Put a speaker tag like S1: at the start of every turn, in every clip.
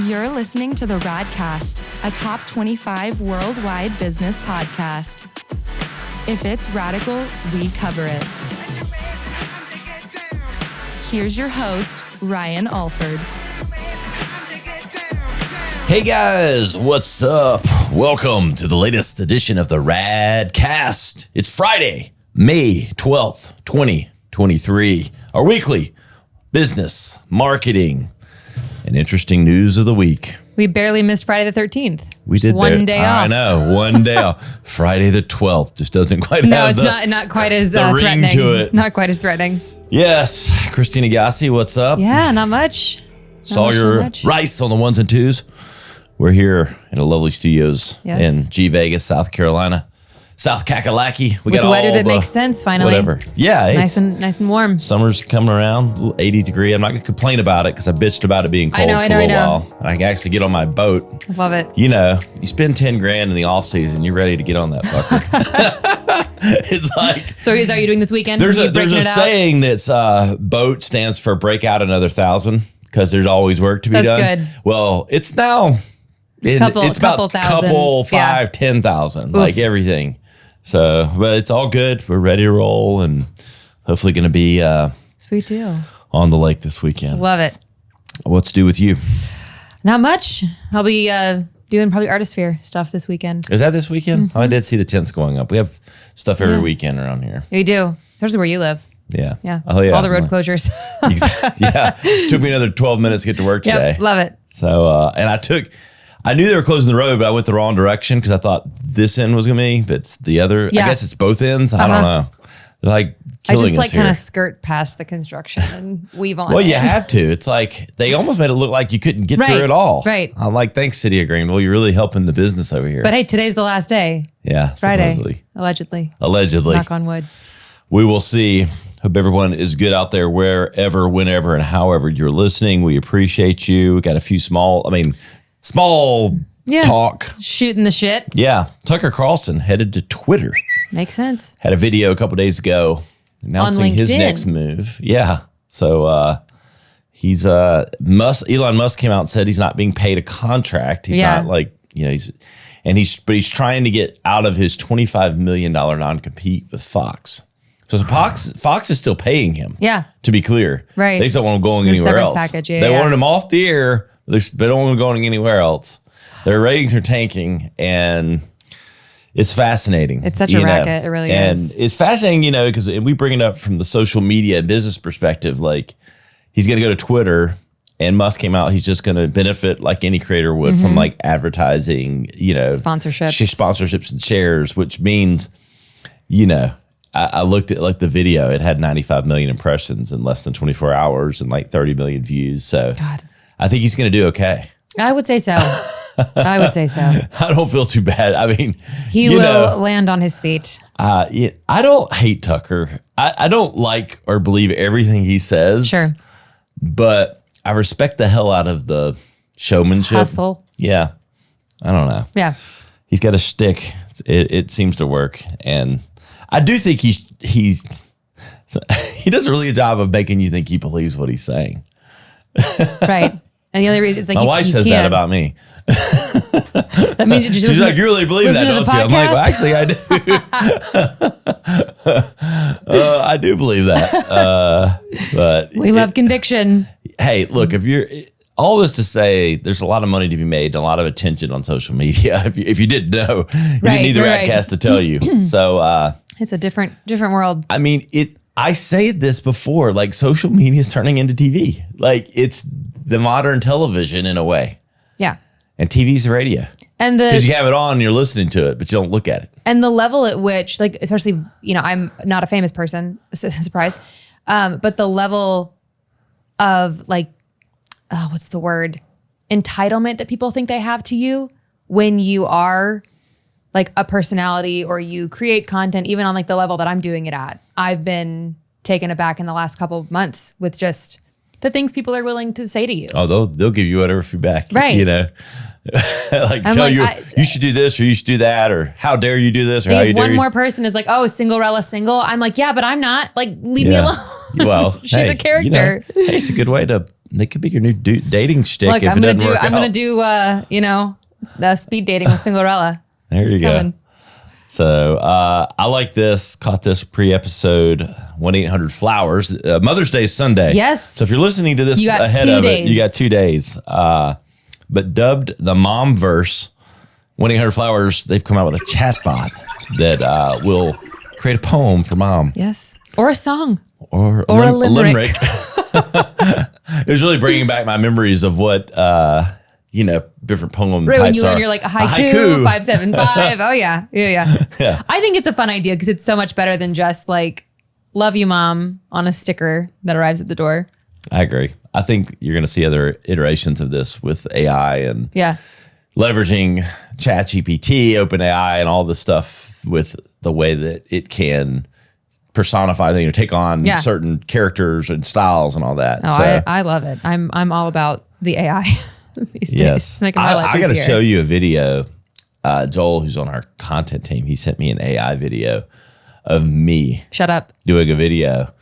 S1: You're listening to the Radcast, a top 25 worldwide business podcast. If it's radical, we cover it. Here's your host, Ryan Alford.
S2: Hey guys, what's up? Welcome to the latest edition of the Radcast. It's Friday, May 12th, 2023. Our weekly business, marketing, and interesting news of the week.
S3: We barely missed Friday the 13th.
S2: We did
S3: one day off.
S2: I know, one day off. Friday the 12th just doesn't quite have
S3: not quite as
S2: the ring
S3: threatening.
S2: to it.
S3: Not quite as threatening.
S2: Yes, Christina Gassi, what's up?
S3: Yeah, not much.
S2: Saw your rice on the ones and twos. We're here in the lovely studios in G Vegas, South Carolina. South Kakalaki. We
S3: With
S2: got
S3: the weather
S2: all
S3: that makes sense finally.
S2: Whatever. Yeah.
S3: Nice and warm.
S2: Summer's coming around, 80 degree. I'm not going to complain about it because I bitched about it being cold for a little while. And I can actually get on my boat.
S3: I love it.
S2: You know, you spend 10 grand in the off season, you're ready to get on that fucker. It's like.
S3: So are you doing this weekend?
S2: There's a saying that's boat stands for break out another 1,000 because there's always work to be done.
S3: That's good.
S2: Well, it's now. It's about couple 10,000, like everything. So, but it's all good. We're ready to roll and hopefully going to be
S3: sweet deal
S2: on the lake this weekend.
S3: Love it.
S2: What's due with you?
S3: Not much. I'll be doing probably Artisphere stuff this weekend.
S2: Is that this weekend?
S3: Mm-hmm.
S2: Oh, I did see the tents going up. We have stuff every weekend around here.
S3: We do, especially where you live.
S2: Yeah.
S3: Yeah.
S2: Oh, yeah.
S3: All the road closures.
S2: Yeah. Took me another 12 minutes to get to work today.
S3: Yep, love it.
S2: So, and I knew they were closing the road, but I went the wrong direction because I thought this end was going to be, but it's the other.
S3: Yeah.
S2: I guess it's both ends. I don't know. They're like killing us here.
S3: I just kind of skirt past the construction and weave on.
S2: Well, you have to. It's like they almost made it look like you couldn't get through it all.
S3: Right.
S2: I'm like, thanks, City of Greenville. You're really helping the business over here.
S3: But hey, today's the last day.
S2: Yeah.
S3: Friday.
S2: Supposedly.
S3: Allegedly. Knock on wood.
S2: We will see. Hope everyone is good out there wherever, whenever, and however you're listening. We appreciate you. We got a few small talk.
S3: Shooting the shit.
S2: Yeah. Tucker Carlson headed to Twitter.
S3: Makes sense.
S2: Had a video a couple days ago announcing his next move. Yeah. So Elon Musk came out and said he's not being paid a contract. He's not like, he's trying to get out of his $25 million non-compete with Fox. So Fox is still paying him.
S3: Yeah.
S2: To be clear.
S3: Right.
S2: They just don't want him going anywhere else.
S3: Package,
S2: they wanted him off the air, but they don't want him going anywhere else. Their ratings are tanking, and it's fascinating.
S3: It's such a racket. It really is.
S2: And it's fascinating, because we bring it up from the social media business perspective. Like, he's going to go to Twitter, and Musk came out. He's just going to benefit like any creator would from like advertising, sponsorships and shares, which means, I looked at like the video. It had 95 million impressions in less than 24 hours and like 30 million views. So
S3: God.
S2: I think he's going to do okay.
S3: I would say so. I
S2: don't feel too bad. I mean,
S3: he will land on his feet.
S2: I don't hate Tucker. I don't like or believe everything he says.
S3: Sure.
S2: But I respect the hell out of the showmanship. Hustle. Yeah. I don't know.
S3: Yeah.
S2: He's got a shtick. It seems to work. And I do think he does a really good job of making you think he believes what he's saying.
S3: Right. And the only reason it's like
S2: my wife says that about me.
S3: That means
S2: she's like, you really believe that, don't you? I'm like, well, actually, I do. I do believe that. But
S3: we love conviction.
S2: Hey, look, if you're all this to say, there's a lot of money to be made and a lot of attention on social media. If you didn't know, you didn't need the Radcast to tell you. So
S3: it's a different world.
S2: I mean, I say this before, like social media is turning into TV. Like it's the modern television in a way.
S3: Yeah. And
S2: TV's the radio. And because you have it on and you're listening to it, but you don't look at it.
S3: And the level at which, like, especially, I'm not a famous person, surprise. But the level of like, what's the word? Entitlement that people think they have to you when you are like a personality or you create content, even on like the level that I'm doing it at. I've been taken aback in the last couple of months with just the things people are willing to say to you.
S2: Oh, they'll give you whatever feedback,
S3: right?
S2: like
S3: I'm
S2: tell
S3: like,
S2: you you should do this or you should do that or how dare you do this or how you
S3: if
S2: dare
S3: one
S2: you.
S3: more person is like, oh, Cinderella single. I'm like, yeah, but I'm not. Like, leave me alone.
S2: Well,
S3: She's a character.
S2: Hey, it's a good way to. They could be your new dating shtick.
S3: Look,
S2: if
S3: I'm
S2: it doesn't work
S3: I'm gonna
S2: out.
S3: do the speed dating with Cinderella.
S2: There you
S3: It's
S2: go.
S3: coming.
S2: So I like this. Caught this pre-episode 1-800-Flowers. Mother's Day is Sunday.
S3: Yes.
S2: So if you're listening to this
S3: You got
S2: ahead
S3: 2
S2: of
S3: days.
S2: it, you got 2 days. But dubbed the MomVerse, 1-800-Flowers, they've come out with a chatbot that will create a poem for mom.
S3: Yes. Or a song.
S2: Or
S3: a limerick.
S2: It was really bringing back my memories of what, different poem
S3: Right,
S2: types
S3: when
S2: are.
S3: you're like a haiku, 575. Oh yeah. Yeah. I think it's a fun idea because it's so much better than just like "Love you, mom" on a sticker that arrives at the door.
S2: I agree. I think you're going to see other iterations of this with AI and
S3: Yeah.
S2: leveraging ChatGPT, OpenAI, and all this stuff with the way that it can personify things or take on certain characters and styles and all that.
S3: Oh, I love it. I'm all about the AI these days.
S2: Yes.
S3: It's making my life
S2: I got to
S3: easier.
S2: show you a video. Joel, who's on our content team, he sent me an AI video of me
S3: Shut up.
S2: doing a video.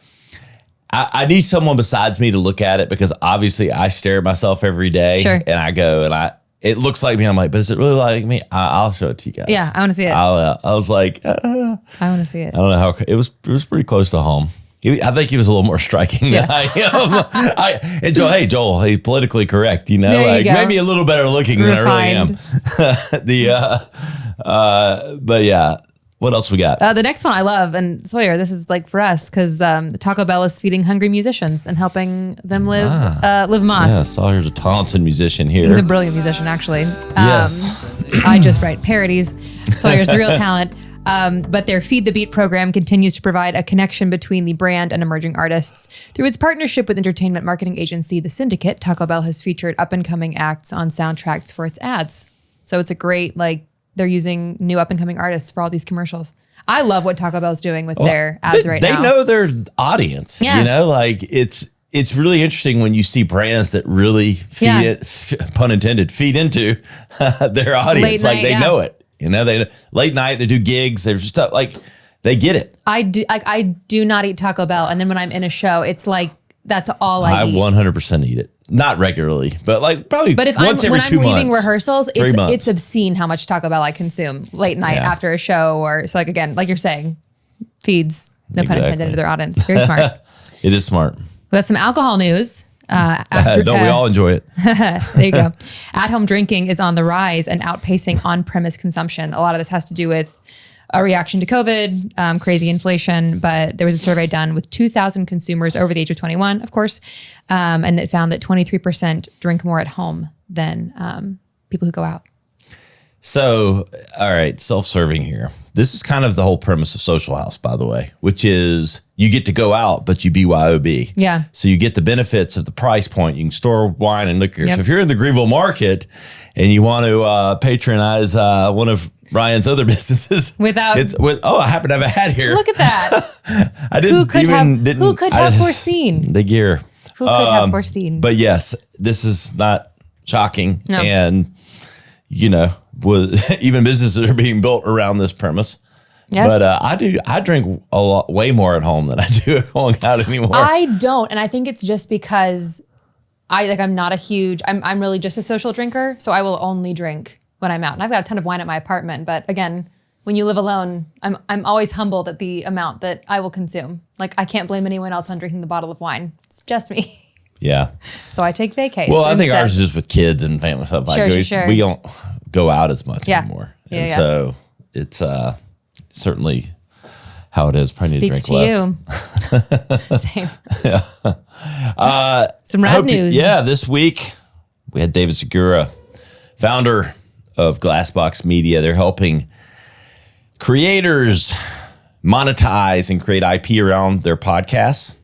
S2: I need someone besides me to look at it because obviously I stare at myself every day.
S3: Sure.
S2: And I go and it looks like me. I'm like, but is it really like me? I'll show it to you guys.
S3: Yeah, I want to see it.
S2: I was like,
S3: I want to see it.
S2: I don't know how it was pretty close to home. I think he was a little more striking than I am. And Joel, he's politically correct,
S3: There you
S2: like
S3: go.
S2: maybe a little better looking than I really am. But yeah, what else we got?
S3: The next one I love, and Sawyer, this is like for us because Taco Bell is feeding hungry musicians and helping them live Moss.
S2: Yeah, Sawyer's a talented musician here.
S3: He's a brilliant musician, actually.
S2: Yes.
S3: I just write parodies. Sawyer's the real talent. But their Feed the Beat program continues to provide a connection between the brand and emerging artists. Through its partnership with entertainment marketing agency The Syndicate, Taco Bell has featured up-and-coming acts on soundtracks for its ads. So it's a great, they're using new up-and-coming artists for all these commercials. I love what Taco Bell's doing with their ads right now.
S2: They know their audience, it's really interesting when you see brands that really pun intended, feed into their audience.
S3: Late night,
S2: they know it. They late night, they do gigs. They're just like, they get it.
S3: I do not eat Taco Bell. And then when I'm in a show, it's like, that's all I eat.
S2: 100% eat it. Not regularly, but probably
S3: But if
S2: once every 2 months.
S3: When I'm leaving rehearsals,
S2: 3 months.
S3: it's obscene how much Taco Bell I consume late night after a show. So again, like you're saying, feeds, no pun intended, to their audience. Very smart.
S2: It is smart.
S3: We got some alcohol news.
S2: Don't we all enjoy it?
S3: There you go. At-home drinking is on the rise and outpacing on-premise consumption. A lot of this has to do with a reaction to COVID, crazy inflation, but there was a survey done with 2,000 consumers over the age of 21, of course, and it found that 23% drink more at home than people who go out.
S2: So, all right, self-serving here. This is kind of the whole premise of Social House, by the way, which is you get to go out, but you BYOB.
S3: Yeah.
S2: So you get the benefits of the price point. You can store wine and liquor.
S3: Yep.
S2: So if you're in the Greenville market and you want to patronize one of Ryan's other businesses, I happen to have a hat here.
S3: Look at that.
S2: I didn't
S3: Who could have foreseen?
S2: The gear.
S3: Who could have foreseen?
S2: But yes, this is not shocking.
S3: No.
S2: And, even businesses are being built around this premise.
S3: Yes.
S2: But I drink way more at home than I do going out anymore.
S3: I don't. And I think it's just because I'm really just a social drinker. So I will only drink when I'm out. And I've got a ton of wine at my apartment. But again, when you live alone, I'm always humbled at the amount that I will consume. Like I can't blame anyone else on drinking the bottle of wine. It's just me.
S2: Yeah.
S3: So I take vacays.
S2: Well, I think ours is just with kids and family stuff.
S3: Sure.
S2: We don't go out as much anymore.
S3: Yeah.
S2: So it's certainly how it is. Probably need to drink less.
S3: You. Same. Some Radnews.
S2: This week we had David Segura, founder of Glassbox Media. They're helping creators monetize and create IP around their podcasts.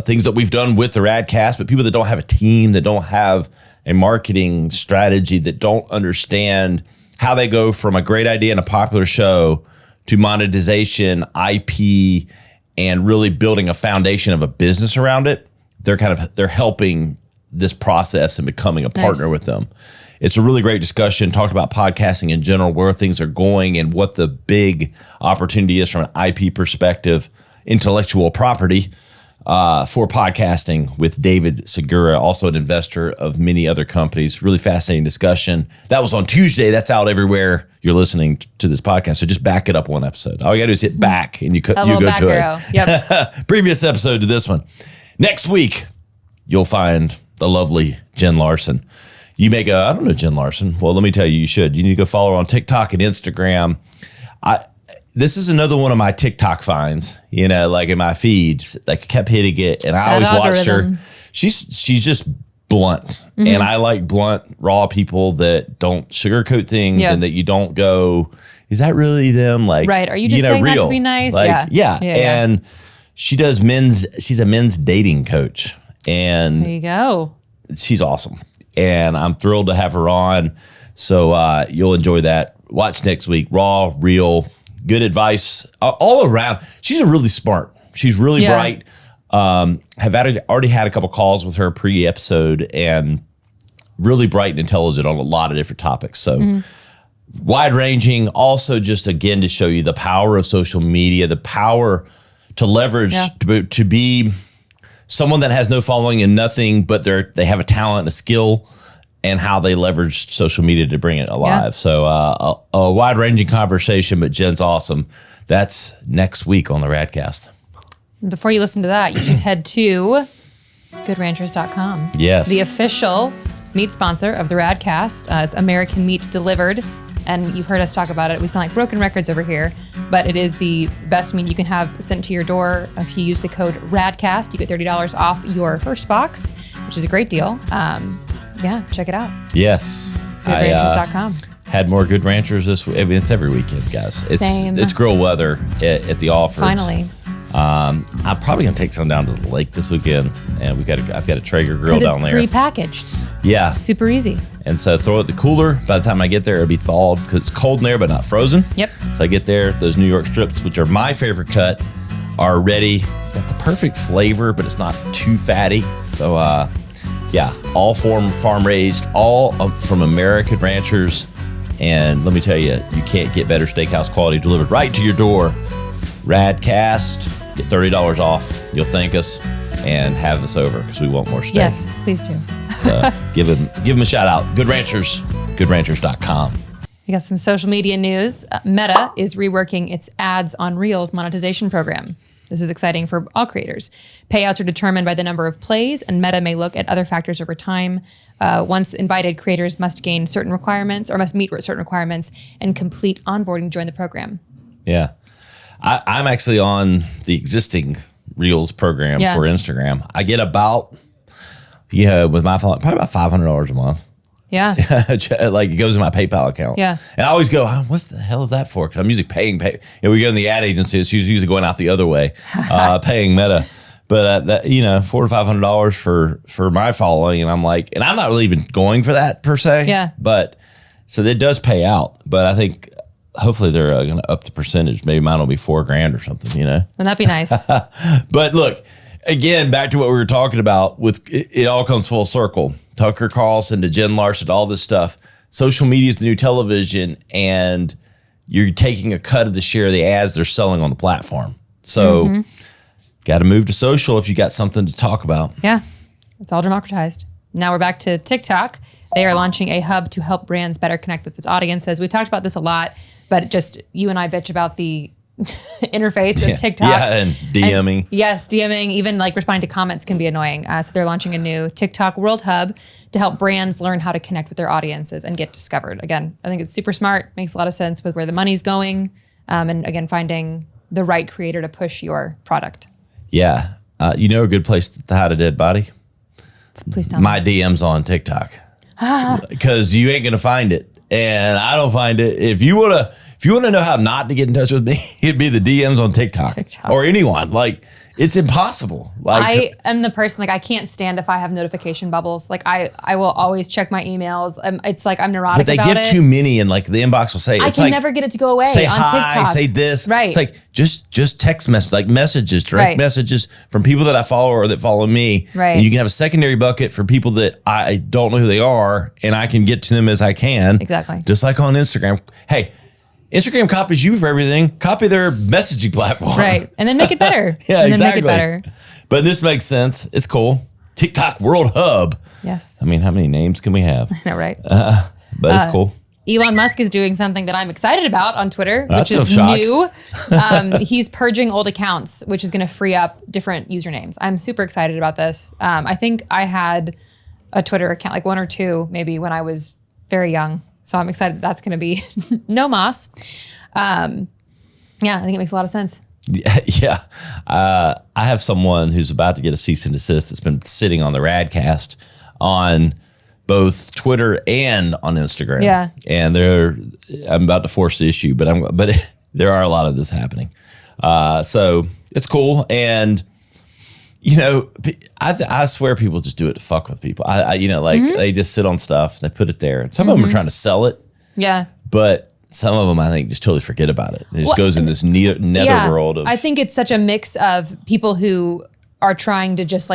S2: Things that we've done with the Radcast, but people that don't have a team, that don't have a marketing strategy, that don't understand how they go from a great idea and a popular show to monetization, IP, and really building a foundation of a business around it. They're helping this process and becoming a partner with them. It's a really great discussion. Talked about podcasting in general, where things are going and what the big opportunity is from an IP perspective, intellectual property for podcasting with David Segura, also an investor of many other companies. Really fascinating discussion. That was on Tuesday. That's out everywhere you're listening to this podcast. So just back it up one episode. All you got to do is hit back and you go to
S3: arrow.
S2: it.
S3: Yep.
S2: Previous episode to this one. Next week, you'll find the lovely Jen Larson. You may go, I don't know Jen Larson. Well, let me tell you, you should. You need to go follow her on TikTok and Instagram. This is another one of my TikTok finds, like in my feeds, like kept hitting it. And I always watched her. She's just blunt. And I like blunt, raw people that don't sugarcoat things and that you don't go, is that really them? Like,
S3: right. Are you just saying
S2: real?
S3: That to be nice?
S2: Like, yeah. And she does she's a men's dating coach. And
S3: there you go.
S2: She's awesome. And I'm thrilled to have her on. So you'll enjoy that. Watch next week. Raw, real, good advice all around. She's really smart. She's really bright. Have already had a couple calls with her pre-episode and really bright and intelligent on a lot of different topics. So wide ranging. Also, just again to show you the power of social media, the power to leverage to be someone that has no following and nothing, but they have a talent and a skill, and how they leverage social media to bring it alive. Yeah. So a wide-ranging conversation, but Jen's awesome. That's next week on the Radcast.
S3: Before you listen to that, you should head to goodranchers.com.
S2: Yes.
S3: The official meat sponsor of the Radcast. It's American meat delivered. And you've heard us talk about it. We sound like broken records over here, but it is the best meat you can have sent to your door. If you use the code RADCAST, you get $30 off your first box, which is a great deal. Check it out.
S2: Yes.
S3: GoodRanchers.com.
S2: Had more Good Ranchers this week. I mean, it's every weekend, guys.
S3: Same.
S2: It's grill weather at the Offers.
S3: Finally.
S2: I'm probably gonna take some down to the lake this weekend, and I've got a Traeger grill down there.
S3: Because it's prepackaged.
S2: Yeah.
S3: Super easy.
S2: And so throw it in the cooler. By the time I get there, it'll be thawed because it's cold in there, but not frozen.
S3: Yep.
S2: So I get there, those New York strips, which are my favorite cut, are ready. It's got the perfect flavor, but it's not too fatty. So all farm raised, all from American ranchers. And let me tell you, you can't get better steakhouse quality delivered right to your door. Radcast, get $30 off. You'll thank us and have us over because we want more steak.
S3: Yes, please do.
S2: So give them a shout out. Good Ranchers, goodranchers.com.
S3: We got some social media news. Meta is reworking its ads on Reels monetization program. This is exciting for all creators. Payouts are determined by the number of plays, and Meta may look at other factors over time. Once invited, creators must gain certain requirements or must meet certain requirements and complete onboarding to join the program. Yeah.
S2: I'm actually on the existing Reels program for Instagram. I get about, with my following, probably about $500 a month.
S3: Yeah.
S2: Like it goes in my PayPal account.
S3: Yeah.
S2: And I always go, what's the hell is that for? Because I'm usually paying. We go in the ad agency, it's usually going out the other way, paying Meta. But that, $400 to $500 for my following, and I'm like, and I'm not really even going for that per se.
S3: Yeah.
S2: But so it does pay out. But I think hopefully they're going to up the percentage. Maybe mine will be $4,000 or something. Wouldn't
S3: that be nice?
S2: But look, again, back to what we were talking about. With it all comes full circle. Tucker Carlson to Jen Larson, all this stuff. Social media is the new television, and you're taking a cut of the share of the ads they're selling on the platform. So. Got to move to social if you got something to talk about.
S3: Yeah, it's all democratized. Now we're back to TikTok. They are launching a hub to help brands better connect with its audiences. We talked about this a lot, but just you and I bitch about the interface of TikTok.
S2: Yeah, and DMing.
S3: And yes, DMing, even like responding to comments can be annoying. So they're launching a new TikTok World Hub to help brands learn how to connect with their audiences and get discovered. Again, I think it's super smart, makes a lot of sense with where the money's going, and again, finding the right creator to push your product.
S2: Yeah. A good place to hide a dead body?
S3: Please tell me.
S2: My DM's on TikTok. Because you ain't going to find it. And I don't find it. If you want If you want to know how not to get in touch with me, it'd be the DMs on TikTok. Or anyone. Like, it's impossible. Like,
S3: I am the person, like, I can't stand if I have notification bubbles. Like, I will always check my emails. It's like I'm neurotic about it.
S2: But they give too many, and like the inbox will say,
S3: I can never get it to go away
S2: say
S3: on
S2: hi,
S3: TikTok.
S2: say this.
S3: Right.
S2: It's like just text message, like messages, direct messages from people that I follow or that follow me.
S3: Right.
S2: And you can have a secondary bucket for people that I don't know who they are, and I can get to them as I can.
S3: Exactly.
S2: Just like on Instagram. Hey, Instagram copies you for everything. Copy their messaging platform.
S3: Right. And then make it better.
S2: Yeah,
S3: and then
S2: exactly.
S3: make it better.
S2: But this makes sense. It's cool. TikTok World Hub.
S3: Yes.
S2: I mean, how many names can we have?
S3: I know, right?
S2: But it's cool.
S3: Elon Musk is doing something that I'm excited about on Twitter,
S2: That's
S3: which is
S2: no shock.
S3: new. He's purging old accounts, which is going to free up different usernames. I'm super excited about this. I think I had a Twitter account, like one or two, maybe when I was very young. So I'm excited that's going to be no moss. Yeah, I think it makes a lot of sense.
S2: Yeah. I have someone who's about to get a cease and desist that's been sitting on the Radcast on both Twitter and on Instagram.
S3: Yeah.
S2: And I'm about to force the issue, but there are a lot of this happening. So it's cool. And, you know, I swear people just do it to fuck with people. They just sit on stuff, they put it there. And some of them are trying to sell it.
S3: Yeah.
S2: But some of them, I think, just totally forget about it. It just goes in this netherworld of.
S3: I think it's such a mix of people who are trying to just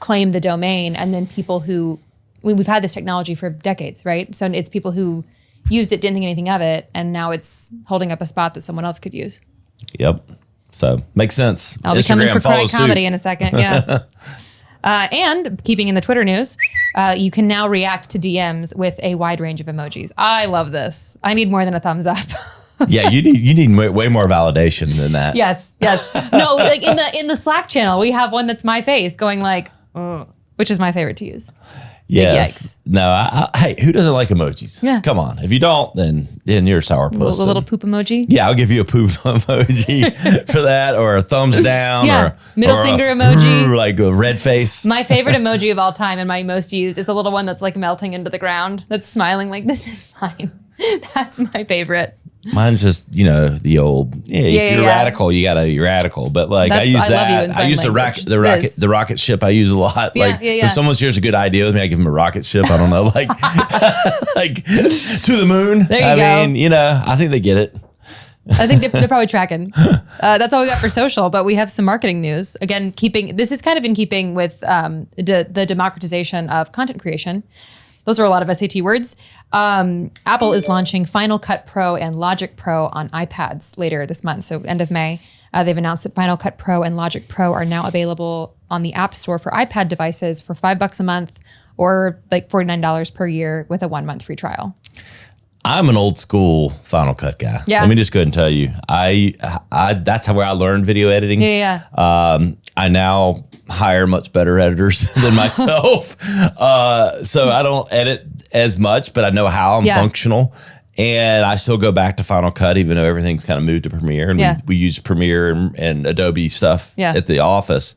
S3: claim the domain, and then people who, we've had this technology for decades, right? So it's people who used it, didn't think anything of it, and now it's holding up a spot that someone else could use.
S2: Yep. So makes sense.
S3: I'll be coming for Cry Comedy in a second. Yeah. And keeping in the Twitter news, you can now react to DMs with a wide range of emojis. I love this. I need more than a thumbs up.
S2: Yeah, you need way more validation than that.
S3: Yes. No, like in the Slack channel, we have one that's my face going like, which is my favorite to use.
S2: Yes. No, hey, who doesn't like emojis?
S3: Yeah.
S2: Come on. If you don't, then you're a sourpuss.
S3: A little poop emoji.
S2: Yeah, I'll give you a poop emoji for that, or a thumbs down, or
S3: middle finger emoji,
S2: like a red face.
S3: My favorite emoji of all time and my most used is the little one that's like melting into the ground, that's smiling like this is fine. That's my favorite.
S2: Mine's just, the old, if you're radical, you're radical. But like I use that. I use the rocket ship I use a lot. If someone shares a good idea with me, I give them a rocket ship. I don't know, like to the moon.
S3: There you go.
S2: I mean, I think they get it.
S3: I think they're probably tracking. That's all we got for social, but we have some marketing news. Again, this is kind of in keeping with the democratization of content creation. Those are a lot of SAT words. Apple is launching Final Cut Pro and Logic Pro on iPads later this month, so end of May. They've announced that Final Cut Pro and Logic Pro are now available on the App Store for iPad devices for $5 a month or like $49 per year with a 1-month free trial.
S2: I'm an old school Final Cut guy.
S3: Yeah.
S2: Let me just go ahead and tell you, I that's where I learned video editing.
S3: Yeah.
S2: I now hire much better editors than myself. So I don't edit as much, but I know how. I'm functional. And I still go back to Final Cut, even though everything's kind of moved to Premiere. And we use Premiere and Adobe stuff at the office.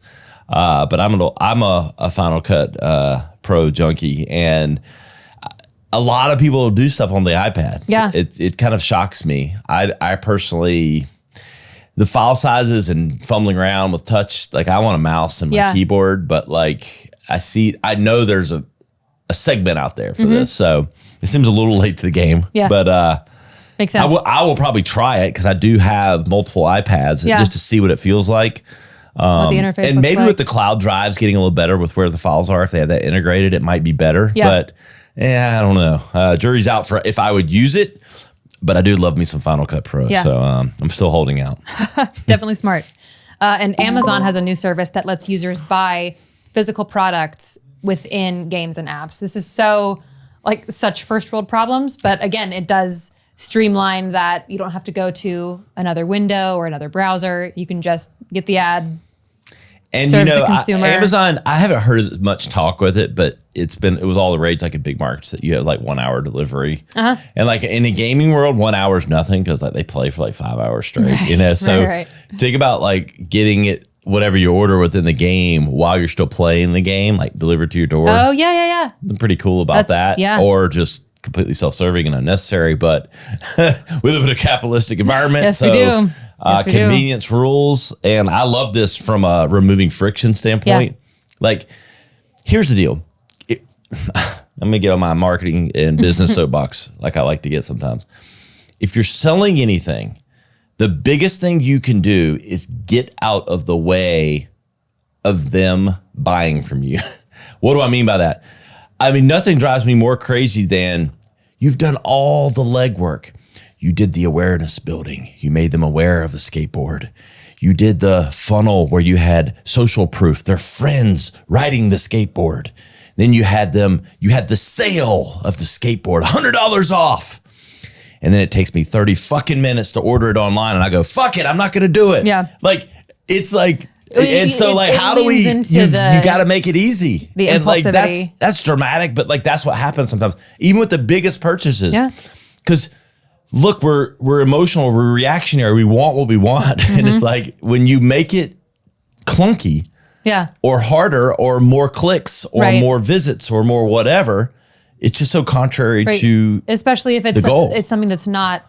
S2: But I'm a Final Cut Pro junkie. And a lot of people do stuff on the iPad.
S3: Yeah.
S2: It kind of shocks me. I personally, the file sizes and fumbling around with touch, like I want a mouse and my keyboard, but like I know there's a segment out there for this. So it seems a little late to the game. Yeah. But
S3: makes sense.
S2: I will probably try it because I do have multiple iPads just to see what it feels like.
S3: What the interface
S2: and
S3: looks
S2: maybe
S3: like.
S2: with the cloud drives getting a little better with where the files are, if they have that integrated, it might be better. Yeah. But I don't know. Jury's out for if I would use it, but I do love me some Final Cut Pro. Yeah. So I'm still holding out.
S3: Definitely smart. And Amazon has a new service that lets users buy physical products within games and apps. This is such first world problems, but again, it does streamline that. You don't have to go to another window or another browser. You can just get the ad.
S2: And the consumer. Amazon, I haven't heard as much talk with it, but it was all the rage like in big markets that you have like 1 hour delivery. And like in the gaming world, 1 hour is nothing because like they play for like 5 hours straight. Right, so think about like getting it, whatever you order within the game while you're still playing the game, like delivered to your door.
S3: Oh yeah.
S2: I'm pretty cool about that. Yeah. Or just completely self-serving and unnecessary, but we live in a capitalistic environment.
S3: Yes,
S2: so
S3: we do. Yes, we
S2: convenience rules. And I love this from a removing friction standpoint.
S3: Yeah.
S2: Like, here's the deal. I'm going to get on my marketing and business soapbox like I like to get sometimes. If you're selling anything, the biggest thing you can do is get out of the way of them buying from you. What do I mean by that? I mean, nothing drives me more crazy than you've done all the legwork. You did the awareness building. You made them aware of the skateboard. You did the funnel where you had social proof, their friends riding the skateboard. Then you had the sale of the skateboard, $100 off. And then it takes me 30 fucking minutes to order it online. And I go, fuck it, I'm not going to do it.
S3: Yeah.
S2: Like, it's like, and so like, how do we, you got to make it easy.
S3: The
S2: and like,
S3: impulsivity.
S2: that's dramatic, but like, that's what happens sometimes, even with the biggest purchases.
S3: Yeah.
S2: Because look, we're emotional, we're reactionary, we want what we want.
S3: Mm-hmm.
S2: And it's like, when you make it clunky,
S3: yeah,
S2: or harder, or more clicks, or more visits, or more whatever, it's just so contrary to,
S3: especially if
S2: the goal.
S3: It's something that's not,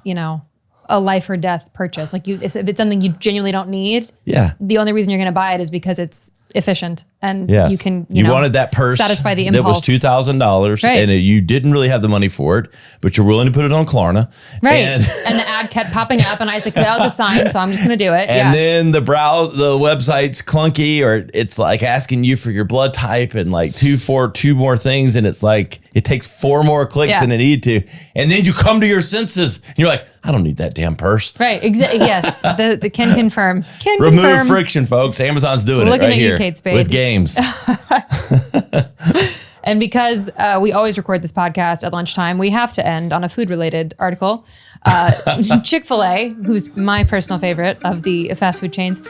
S3: a life or death purchase. Like if it's something you genuinely don't need, the only reason you're going to buy it is because it's efficient and you can,
S2: you wanted that purse
S3: satisfy the impulse.
S2: That was $2,000 and you didn't really have the money for it, but you're willing to put it on Klarna.
S3: Right. And the ad kept popping up and I was like, that was a sign, so I'm just going to do it.
S2: And then the website's clunky, or it's like asking you for your blood type and like two more things. And it's like, it takes 4 more clicks than it needed to. And then you come to your senses and you're like, I don't need that damn purse.
S3: Right. Exactly. Yes. The can confirm.
S2: Remove friction, folks. Amazon's doing it right here
S3: Kate Spade.
S2: with games.
S3: And because we always record this podcast at lunchtime, we have to end on a food-related article. Chick-fil-A, who's my personal favorite of the fast food chains,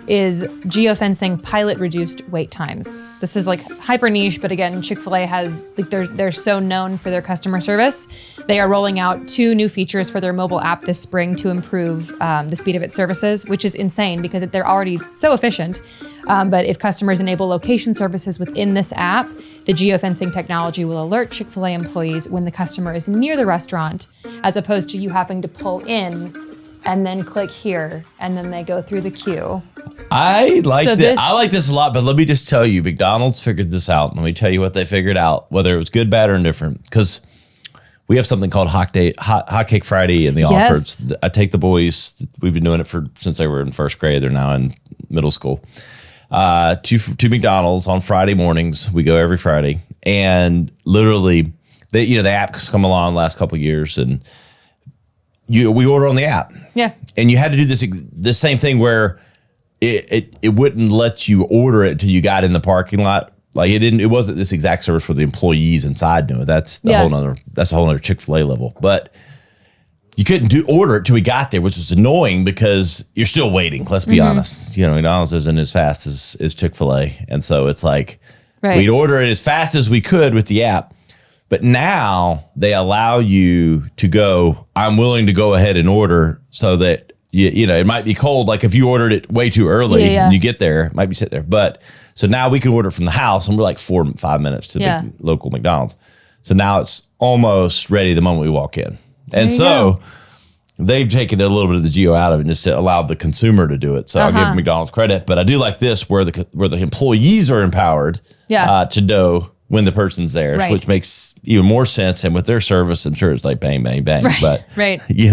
S3: is geofencing pilot reduced wait times. This is like hyper niche, but again, Chick-fil-A has, like, they're so known for their customer service. They are rolling out 2 new features for their mobile app this spring to improve the speed of its services, which is insane because they're already so efficient. But if customers enable location services within this app, the geofencing technology will alert Chick-fil-A employees when the customer is near the restaurant, as opposed to you having to pull in and then click here, and then they go through the queue.
S2: I like this a lot, but let me just tell you, McDonald's figured this out. Let me tell you what they figured out, whether it was good, bad, or indifferent. Because we have something called Hot Cake Friday in the offers. I take the boys, we've been doing it since they were in first grade. They're now in middle school. To McDonald's on Friday mornings. We go every Friday, and literally, the app's come along the last couple of years, and we order on the app.
S3: Yeah,
S2: and you had to do this same thing where it wouldn't let you order it until you got in the parking lot. Like it wasn't this exact service for the employees inside knew it. That's a whole other Chick-fil-A level, but. You couldn't order it till we got there, which was annoying because you're still waiting. Let's be honest. McDonald's isn't as fast as Chick-fil-A. And so it's like, we'd order it as fast as we could with the app. But now they allow you to go, I'm willing to go ahead and order so that, it might be cold. Like if you ordered it way too early and you get there, it might be sitting there. But so now we can order from the house and we're like 5 minutes to the local McDonald's. So now it's almost ready the moment we walk in. And so they've taken a little bit of the geo out of it and just allowed the consumer to do it. So I'll give McDonald's credit, but I do like this where the employees are empowered to know when the person's there, which makes even more sense. And with their service, I'm sure it's like bang, bang, bang. But you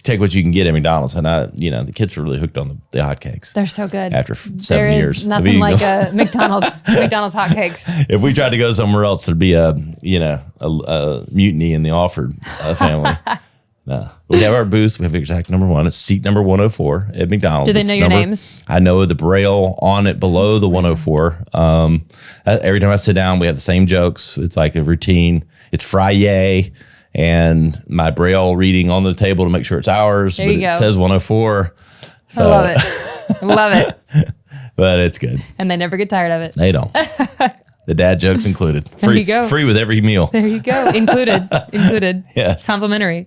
S2: take what you can get at McDonald's, and the kids are really hooked on the hotcakes.
S3: They're so good.
S2: After 7 years,
S3: there is nothing like a McDonald's hotcakes.
S2: If we tried to go somewhere else, there'd be a mutiny in the Alford family. No, we have our booth. We have exact number 1. It's seat number 104 at McDonald's.
S3: Do they know your names?
S2: I know the braille on it below the 104. Every time I sit down, we have the same jokes. It's like a routine. It's Friday. And my braille reading on the table to make sure it's ours, but it says 104. So.
S3: I love it. Love it.
S2: But it's good.
S3: And they never get tired of it.
S2: They don't. The dad jokes included.
S3: There you go.
S2: Free with every meal.
S3: There you go. Included.
S2: Yes.
S3: Complimentary.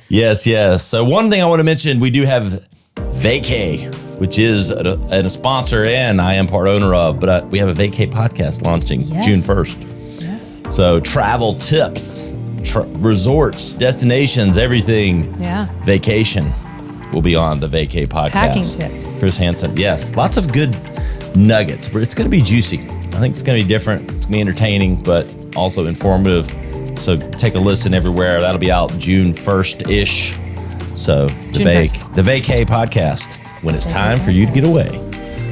S2: Yes. So one thing I want to mention, we do have Vacay, which is a sponsor and I am part owner of, but we have a Vacay podcast launching June 1st.
S3: Yes.
S2: So travel tips resorts, destinations, everything.
S3: Yeah.
S2: Vacation will be on the Vacay podcast.
S3: Packing tips.
S2: Chris Hansen. Yes. Lots of good nuggets, but it's going to be juicy. I think it's going to be different. It's going to be entertaining, but also informative. So take a listen everywhere. That'll be out June 1st-ish. So the Vacay podcast, when it's time for you to get away.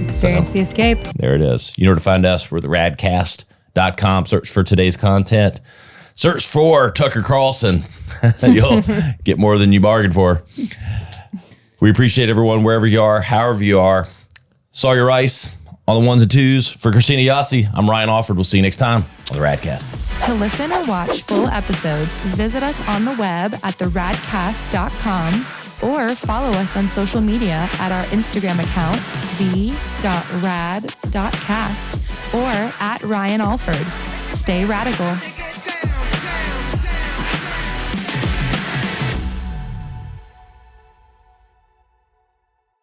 S3: Experience the escape.
S2: There it is. You know where to find us. We're the radcast.com. Search for today's content. Search for Tucker Carlson. You'll get more than you bargained for. We appreciate everyone wherever you are, however you are. Sawyer Rice on the ones and twos. For Christina Yossi, I'm Ryan Alford. We'll see you next time on the Radcast.
S1: To listen or watch full episodes, visit us on the web at theradcast.com or follow us on social media at our Instagram account, the.rad.cast, or at Ryan Alford. Stay radical.